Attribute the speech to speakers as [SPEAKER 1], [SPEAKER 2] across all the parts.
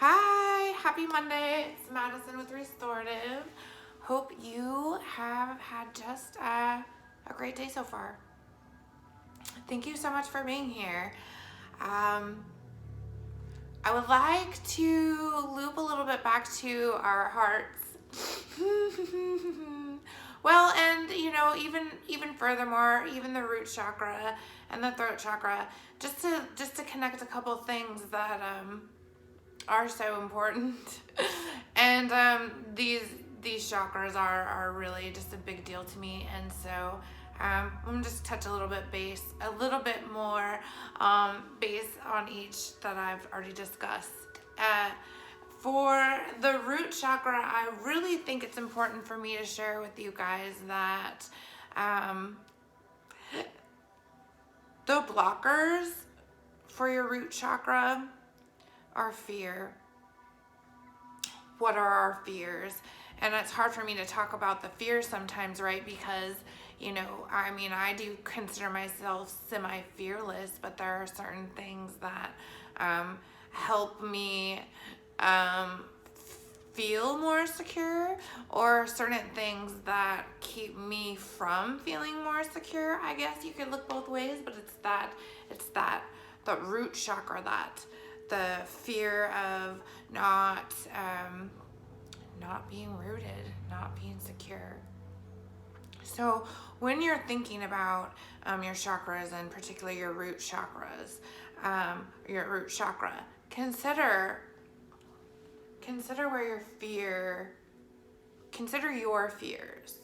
[SPEAKER 1] Hi, happy Monday. It's Madison with Restorative. Hope you have had just a great day so far. Thank you so much for being here. I would like to loop a little bit back to our hearts. Well, and even furthermore, even the root chakra and the throat chakra, just to connect a couple things that are so important. And these chakras are really just a big deal to me, and so I'm gonna just touch a little bit more base on each that I've already discussed. For the root chakra, I really think it's important for me to share with you guys that the blockers for your root chakra are fear. What are our fears? And it's hard for me to talk about the fears sometimes, right? Because, I do consider myself semi-fearless, but there are certain things that help me feel more secure, or certain things that keep me from feeling more secure. I guess you could look both ways, but it's that the root chakra, that the fear of not being rooted, not being secure. So when you're thinking about your chakras, and particularly your root chakras, your root chakra, consider your fears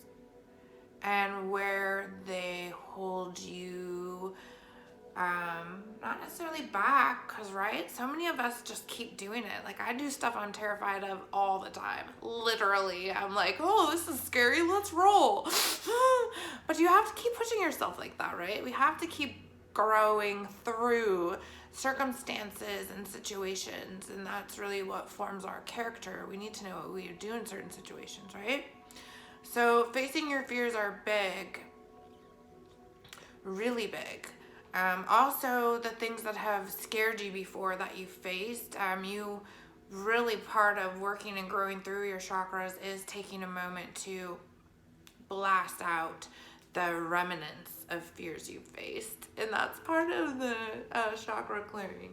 [SPEAKER 1] and where they hold you, not necessarily back, because right, so many of us just keep doing it. Like, I do stuff I'm terrified of all the time. Literally, I'm like, oh, this is scary, let's roll. But you have to keep pushing yourself like that, right? We have to keep growing through circumstances and situations, and that's really what forms our character. We need to know what we do in certain situations, right? So facing your fears are big, really big. Also, the things that have scared you before that you faced, you really, part of working and growing through your chakras is taking a moment to blast out the remnants of fears you faced, and that's part of the chakra clearing.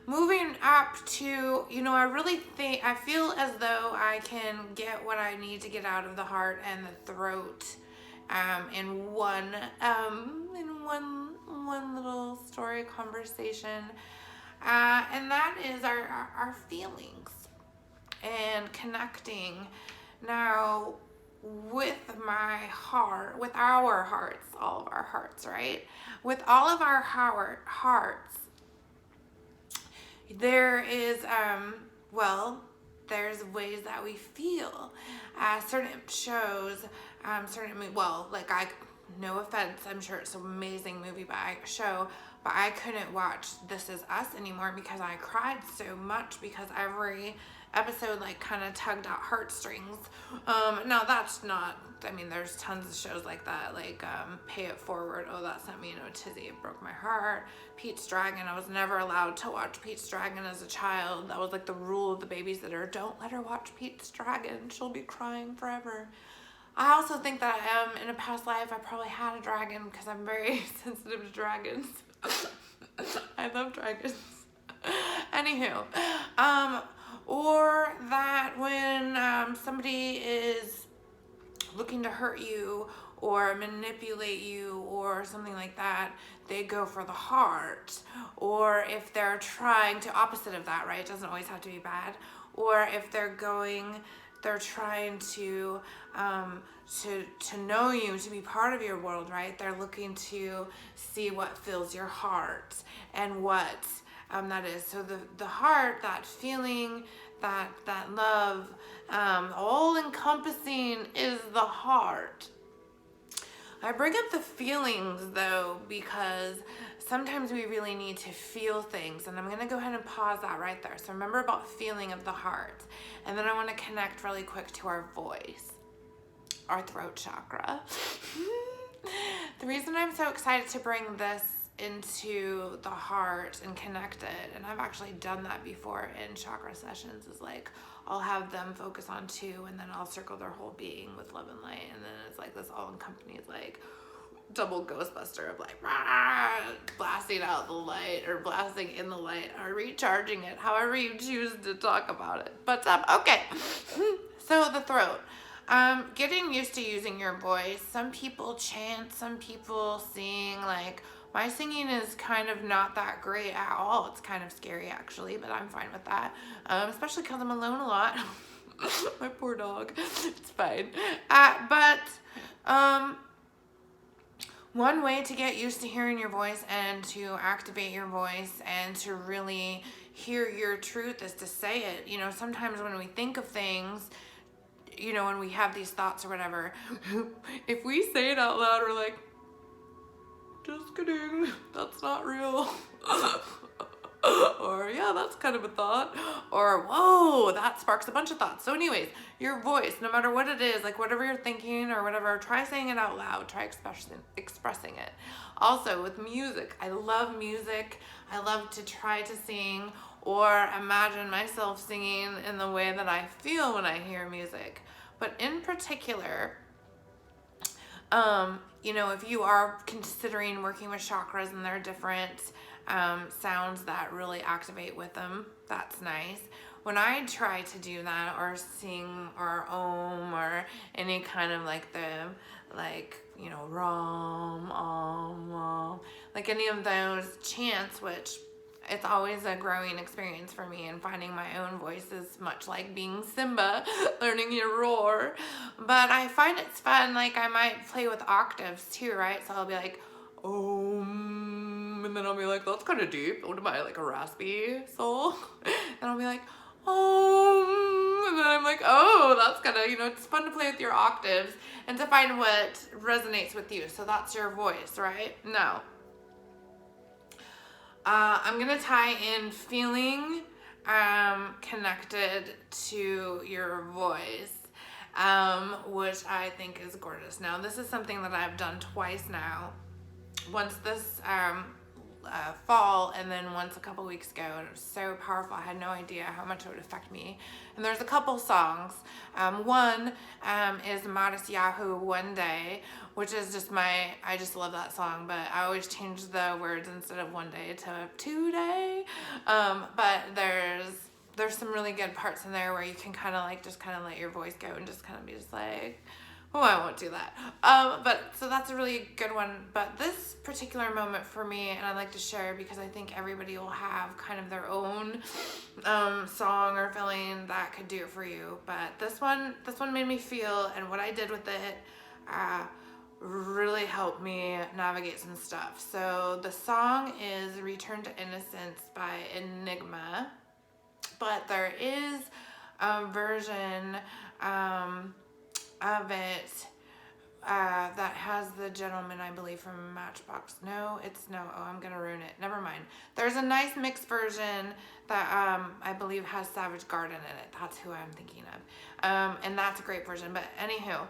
[SPEAKER 1] Moving up to, I feel as though I can get what I need to get out of the heart and the throat in one little story conversation, and that is our feelings and connecting now with my heart, with our hearts, all of our hearts, right? With all of our hearts, there is there's ways that we feel. Certain shows, no offense, I'm sure it's an amazing movie but I couldn't watch This Is Us anymore because I cried so much, because every episode kind of tugged at heartstrings. Now that's not, there's tons of shows like that, Pay It Forward. Oh, that sent me in a tizzy. It broke my heart. Pete's Dragon. I was never allowed to watch Pete's Dragon as a child. That was the rule of the babysitter. Don't let her watch Pete's Dragon. She'll be crying forever. I also think that in a past life I probably had a dragon, because I'm very sensitive to dragons. I love dragons. Anywho, or that when somebody is looking to hurt you or manipulate you or something like that, they go for the heart. Or if they're trying to, opposite of that, right? It doesn't always have to be bad. Or if they're trying to know you, to be part of your world, right? They're looking to see what fills your heart and what that is. So the heart, that feeling, that love, all encompassing is the heart. I bring up the feelings though, because sometimes we really need to feel things, and I'm going to go ahead and pause that right there. So remember about feeling of the heart, and then I want to connect really quick to our voice, our throat chakra. The reason I'm so excited to bring this into the heart and connect it. And I've actually done that before in chakra sessions, is like I'll have them focus on two and then I'll circle their whole being with love and light, and then it's like this all encompanies like double Ghostbuster of like rah, blasting out the light or blasting in the light or recharging it, however you choose to talk about it. But okay. So the throat. Getting used to using your voice. Some people chant, some people sing. Like, my singing is kind of not that great at all. It's kind of scary actually, but I'm fine with that. Especially because I'm alone a lot. My poor dog. It's fine. One way to get used to hearing your voice and to activate your voice and to really hear your truth is to say it. You know, sometimes when we think of things, you know, when we have these thoughts or whatever, if we say it out loud, we're like, just kidding, that's not real. Or, yeah, that's kind of a thought. Or, whoa, that sparks a bunch of thoughts. So anyways, your voice, no matter what it is, like whatever you're thinking or whatever, try saying it out loud. Try expressing it. Also, with music, I love music. I love to try to sing or imagine myself singing in the way that I feel when I hear music. But in particular, you know, if you are considering working with chakras and there are different sounds that really activate with them, that's nice. When I try to do that or sing or om or any kind of like you know, ram, like any of those chants, which it's always a growing experience for me, and finding my own voice is much like being Simba, learning your roar. But I find it's fun. Like, I might play with octaves too, right? So I'll be like, and then I'll be like, that's kind of deep. What am I, like a raspy soul? And I'll be like, and then I'm like, oh, that's kind of, you know, it's fun to play with your octaves and to find what resonates with you. So that's your voice, right? Now, I'm gonna tie in feeling connected to your voice, which I think is gorgeous. Now, this is something that I've done twice now. Once this fall, and then once a couple weeks ago, and it was so powerful. I had no idea how much it would affect me. And there's a couple songs. One is Madison One Day, which is just I just love that song, but I always change the words instead of one day to today. But there's some really good parts in there where you can kind of like just kind of let your voice go and just kind of be just like, oh, I won't do that. But so that's a really good one. But this particular moment for me, and I'd like to share because I think everybody will have kind of their own song or feeling that could do it for you. But this one made me feel, and what I did with it really helped me navigate some stuff. So the song is Return to Innocence by Enigma. But there is a version of it that has the gentleman, I believe, from Matchbox. No, I'm gonna ruin it. Never mind. There's a nice mixed version that I believe has Savage Garden in it. That's who I'm thinking of. And that's a great version. But anywho,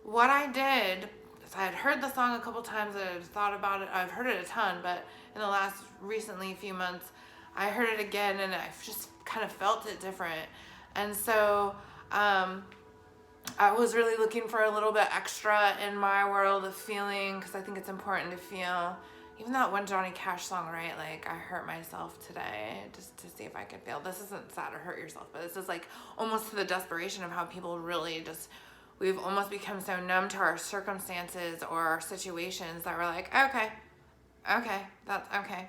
[SPEAKER 1] what I did is I had heard the song a couple times and I had thought about it. I've heard it a ton, but in the last recently few months, I heard it again and I just kind of felt it different. And so I was really looking for a little bit extra in my world of feeling, because I think it's important to feel. Even that one Johnny Cash song, right? Like, I hurt myself today just to see if I could feel. This isn't sad or hurt yourself, but this is like almost to the desperation of how people really just, we've almost become so numb to our circumstances or our situations that we're like, okay, that's okay.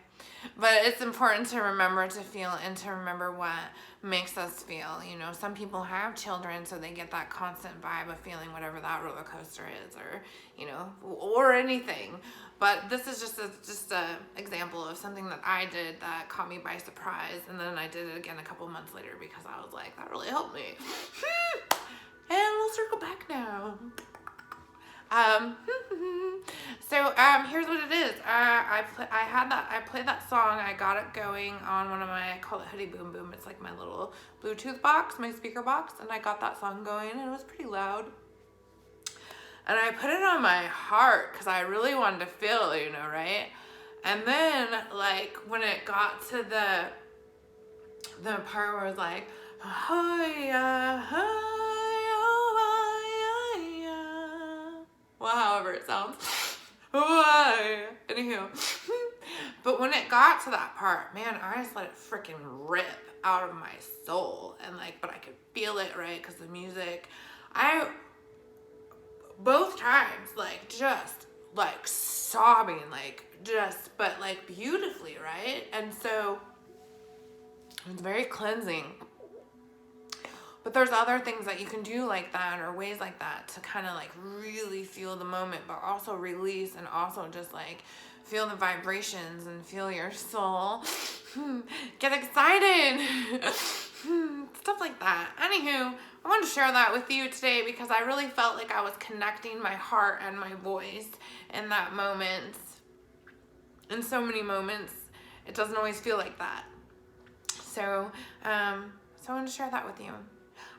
[SPEAKER 1] But it's important to remember to feel and to remember what makes us feel. You know, some people have children, so they get that constant vibe of feeling whatever that roller coaster is, or, you know, or anything. But this is just a example of something that I did that caught me by surprise, and then I did it again a couple months later because I was like, that really helped me. And we'll circle back now. So here's what it is. I played that song. I got it going on one of my, I call it Hoodie Boom Boom. It's like my little Bluetooth box, my speaker box, and I got that song going, and it was pretty loud. And I put it on my heart because I really wanted to feel, you know, right? And then, like, when it got to the part where it was like, well, however it sounds. Anywho. But when it got to that part, man, I just let it freaking rip out of my soul. And like, but I could feel it, right? Because the music, both times, like, just like sobbing, like, just, but like beautifully, right? And so it's very cleansing. But there's other things that you can do like that, or ways like that, to kind of like really feel the moment, but also release, and also just like feel the vibrations and feel your soul get excited. Stuff like that. Anywho, I wanted to share that with you today because I really felt like I was connecting my heart and my voice in that moment. In so many moments, it doesn't always feel like that. So I wanted to share that with you.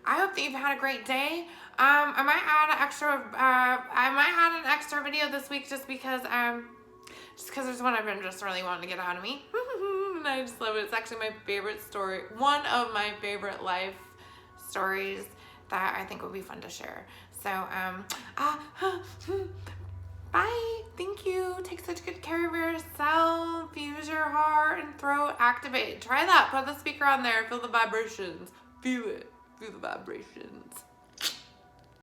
[SPEAKER 1] I hope that you've had a great day. I might add an extra video this week just because there's one I've been just really wanting to get out of me. And I just love it. It's actually my favorite story. One of my favorite life stories that I think would be fun to share. So, bye. Thank you. Take such good care of yourself. Use your heart and throat. Activate. Try that. Put the speaker on there. Feel the vibrations. Feel it. Feel the vibrations.